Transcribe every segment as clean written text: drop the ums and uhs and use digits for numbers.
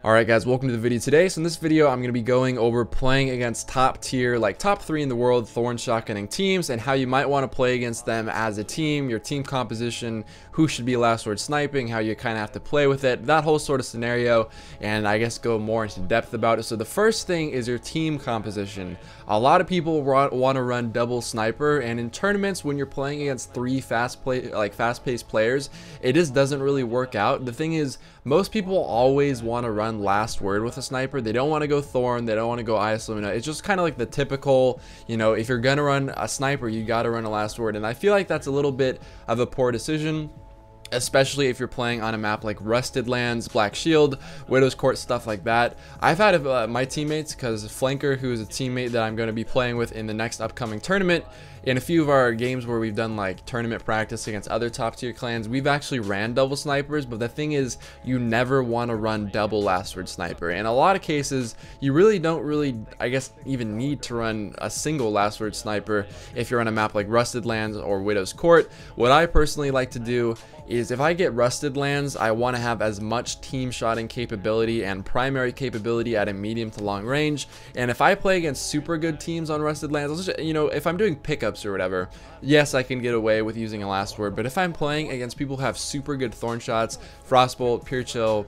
Alright guys, welcome to the video today. So in this video, I'm going to be going over playing against top tier, like top 3 in the world thorn shotgunning teams and how you might want to play against them as a team, your team composition, who should be last word sniping, how you kind of have to play with it, that whole sort of scenario, and I guess go more into depth about it. So the first thing is your team composition. A lot of people want to run double sniper, and in tournaments when you're playing against 3 fast-paced players, it just doesn't really work out. The thing is, most people always want to run last word with a sniper. They don't want to go thorn, they don't want to go Luna. It's just kind of like the typical, you know, if you're gonna run a sniper, you got to run a last word, and I feel like that's a little bit of a poor decision, especially if you're playing on a map like Rusted Lands, Black Shield, Widow's Court, stuff like that. I've had my teammates, because Flanker, who is a teammate that I'm going to be playing with in the next upcoming tournament, in a few of our games where we've done like tournament practice against other top tier clans, we've actually ran double snipers. But the thing is, you never want to run double last word sniper. In a lot of cases, you really don't I guess even need to run a single last word sniper if you're on a map like Rusted Lands or Widow's Court. What I personally like to do is, if I get Rusted Lands, I want to have as much team shotting capability and primary capability at a medium to long range. And if I play against super good teams on Rusted Lands, you know, if I'm doing pickups or whatever, yes, I can get away with using a last word. But if I'm playing against people who have super good thorn shots, Frostbolt, Pure Chill,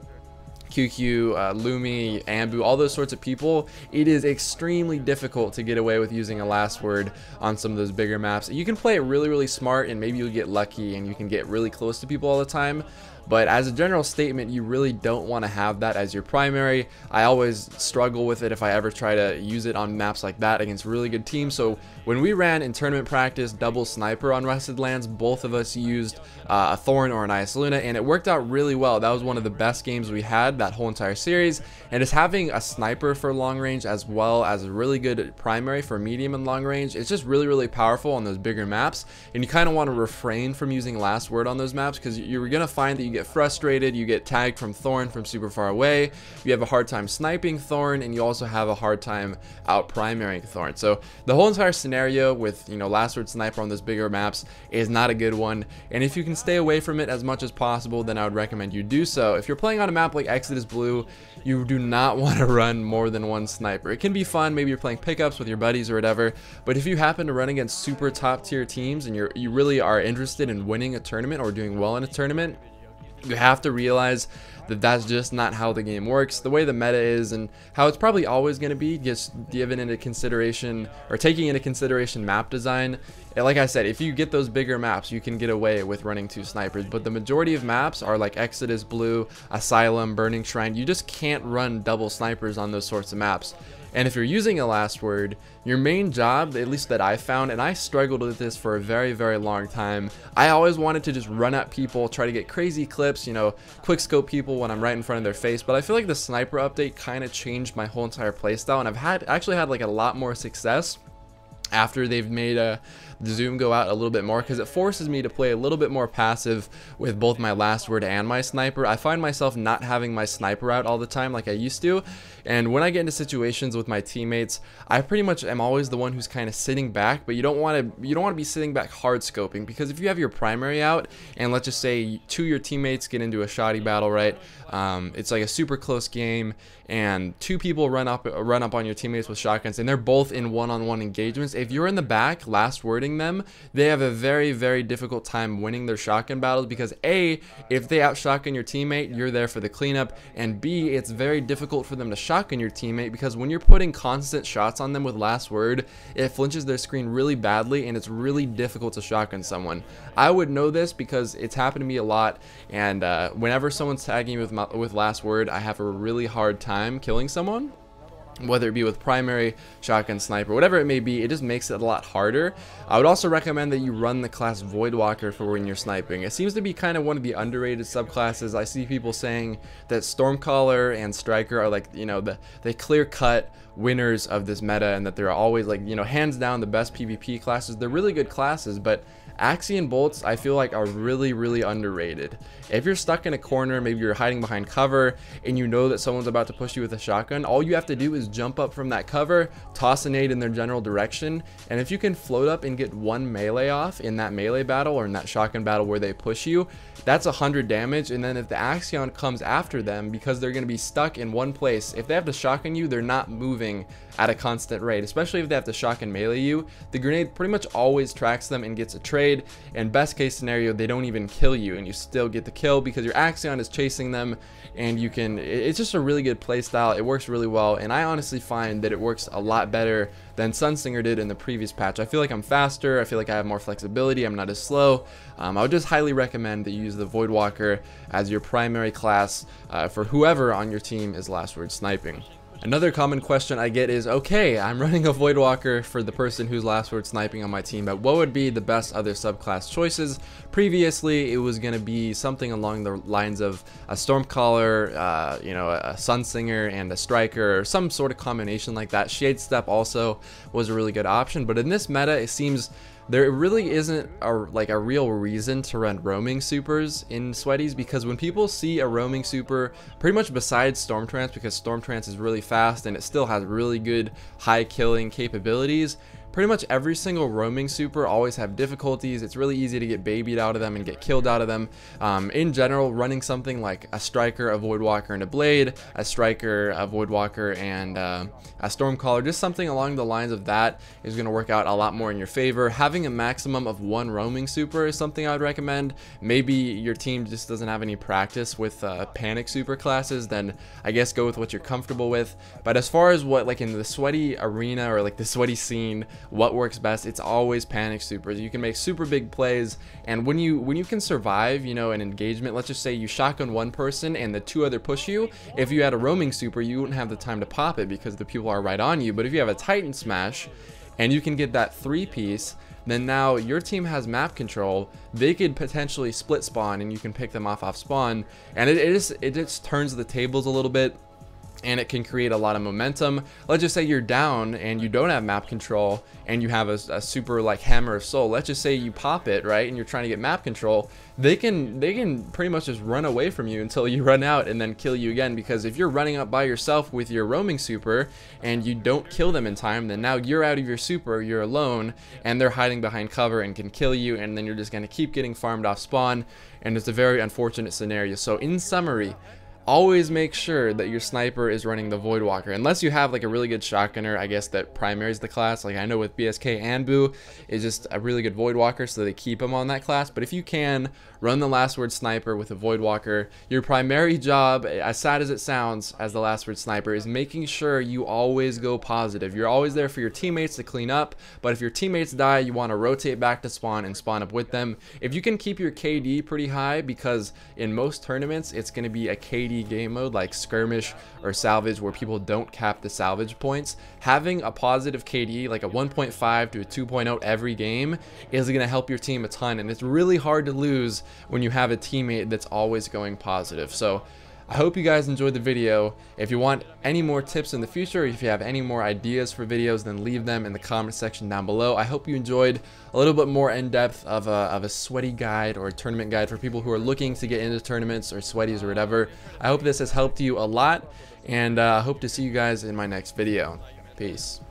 QQ, Lumi, Ambu, all those sorts of people, it is extremely difficult to get away with using a last word on some of those bigger maps. You can play it really smart, and maybe you'll get lucky and you can get really close to people all the time. But as a general statement, you really don't want to have that as your primary. I always struggle with it if I ever try to use it on maps like that against really good teams. So when we ran in tournament practice double sniper on Rusted Lands, both of us used a Thorn or an Luna, and it worked out really well. That was one of the best games we had that whole entire series. And just having a sniper for long range as well as a really good primary for medium and long range, it's just really powerful on those bigger maps. And you kind of want to refrain from using last word on those maps, because you're going to find that you get frustrated, you get tagged from Thorn from super far away, you have a hard time sniping Thorn, and you also have a hard time out primarying Thorn. So the whole entire scenario with, you know, last word sniper on those bigger maps is not a good one, and if you can stay away from it as much as possible, then I would recommend you do so. If you're playing on a map like Exodus Blue, you do not want to run more than one sniper. It can be fun, maybe you're playing pickups with your buddies or whatever, but if you happen to run against super top tier teams and you really are interested in winning a tournament or doing well in a tournament, you have to realize that that's just not how the game works. The way the meta is and how it's probably always going to be, just given into consideration or taking into consideration map design. And like I said, if you get those bigger maps, you can get away with running 2 snipers, but the majority of maps are like Exodus Blue, Asylum, Burning Shrine. You just can't run double snipers on those sorts of maps. And if you're using a last word, your main job, at least that I found, and I struggled with this for a very long time, I always wanted to just run at people, try to get crazy clips, you know, quick scope people when I'm right in front of their face. But I feel like the sniper update kind of changed my whole entire playstyle, and I've actually had like a lot more success after they've made the zoom go out a little bit more, because it forces me to play a little bit more passive with both my last word and my sniper. I find myself not having my sniper out all the time like I used to, and when I get into situations with my teammates, I pretty much am always the one who's kind of sitting back. But you don't want to be sitting back hard scoping, because if you have your primary out and let's just say 2 of your teammates get into a shoddy battle, right, it's like a super close game and 2 people run up on your teammates with shotguns and they're both in one-on-one engagements. If you're in the back last wording them, they have a very difficult time winning their shotgun battles, because A, if they out shotgun your teammate, you're there for the cleanup, and B, it's very difficult for them to shotgun your teammate, because when you're putting constant shots on them with last word, it flinches their screen really badly and it's really difficult to shotgun someone. I would know this because it's happened to me a lot, and whenever someone's tagging me with last word, I have a really hard time killing someone, whether it be with primary, shotgun, sniper, whatever it may be. It just makes it a lot harder. I would also recommend that you run the class Voidwalker for when you're sniping. It seems to be kind of one of the underrated subclasses. I see people saying that Stormcaller and Striker are like, you know, the clear-cut winners of this meta, and that they're always like, you know, hands down the best PvP classes. They're really good classes, but Axie and Bolts, I feel like, are really underrated. If you're stuck in a corner, maybe you're hiding behind cover, and you know that someone's about to push you with a shotgun, all you have to do is is jump up from that cover, toss a nade in their general direction, and if you can float up and get one melee off in that melee battle or in that shotgun battle where they push you, that's 100 damage. And then if the Axion comes after them, because they're going to be stuck in one place, if they have to shotgun you, they're not moving at a constant rate, especially if they have to shotgun melee you. The grenade pretty much always tracks them and gets a trade, and best case scenario, they don't even kill you and you still get the kill because your Axion is chasing them, and you can, it's just a really good play style. It works really well, and I honestly find that it works a lot better than Sunsinger did in the previous patch. I feel like I'm faster, I feel like I have more flexibility, I'm not as slow. I would just highly recommend that you use the Voidwalker as your primary class for whoever on your team is last word sniping. Another common question I get is, okay, I'm running a Voidwalker for the person who's last word sniping on my team, but what would be the best other subclass choices? Previously, it was going to be something along the lines of a Stormcaller, you know, a Sunsinger and a Striker, or some sort of combination like that. Shade Step also was a really good option, but in this meta, it seems there really isn't a real reason to run roaming supers in Sweaties, because when people see a roaming super, pretty much besides Stormtrance, because Stormtrance is really fast and it still has really good high killing capabilities, pretty much every single roaming super always have difficulties. It's really easy to get babied out of them and get killed out of them. In general, running something like a Striker, a Voidwalker, and a Blade, a Striker, a Voidwalker, and a Stormcaller, just something along the lines of that is going to work out a lot more in your favor. Having a maximum of one roaming super is something I would recommend. Maybe your team just doesn't have any practice with panic super classes, then I guess go with what you're comfortable with. But as far as what, like in the Sweaty arena or like the Sweaty scene, what works best, it's always panic supers. You can make super big plays, and when you can survive, you know, an engagement, let's just say you shotgun one person and the two other push you, if you had a roaming super, you wouldn't have the time to pop it because the people are right on you. But if you have a Titan smash and you can get that 3-piece, then now your team has map control. They could potentially split spawn and you can pick them off spawn, and it just turns the tables a little bit, and it can create a lot of momentum. Let's just say you're down and you don't have map control and you have a super like Hammer of Soul. Let's just say you pop it, right, and you're trying to get map control. They can pretty much just run away from you until you run out and then kill you again, because if you're running up by yourself with your roaming super and you don't kill them in time, then now you're out of your super, you're alone, and they're hiding behind cover and can kill you, and then you're just going to keep getting farmed off spawn, and it's a very unfortunate scenario. So in summary, always make sure that your sniper is running the Voidwalker, unless you have like a really good shotgunner, I guess, that primaries the class. Like I know with BSK and Boo is just a really good Voidwalker, so they keep him on that class. But if you can, run the last word sniper with a Voidwalker. Your primary job, as sad as it sounds, as the last word sniper, is making sure you always go positive. You're always there for your teammates to clean up, but if your teammates die, you want to rotate back to spawn and spawn up with them. If you can keep your KD pretty high, because in most tournaments it's going to be a KD game mode like skirmish or salvage where people don't cap the salvage points, having a positive KD like a 1.5 to a 2.0 every game is going to help your team a ton, and it's really hard to lose when you have a teammate that's always going positive. So I hope you guys enjoyed the video. If you want any more tips in the future, if you have any more ideas for videos, then leave them in the comment section down below. I hope you enjoyed a little bit more in-depth of a sweaty guide or a tournament guide for people who are looking to get into tournaments or sweaties or whatever. I hope this has helped you a lot, and I hope to see you guys in my next video. Peace.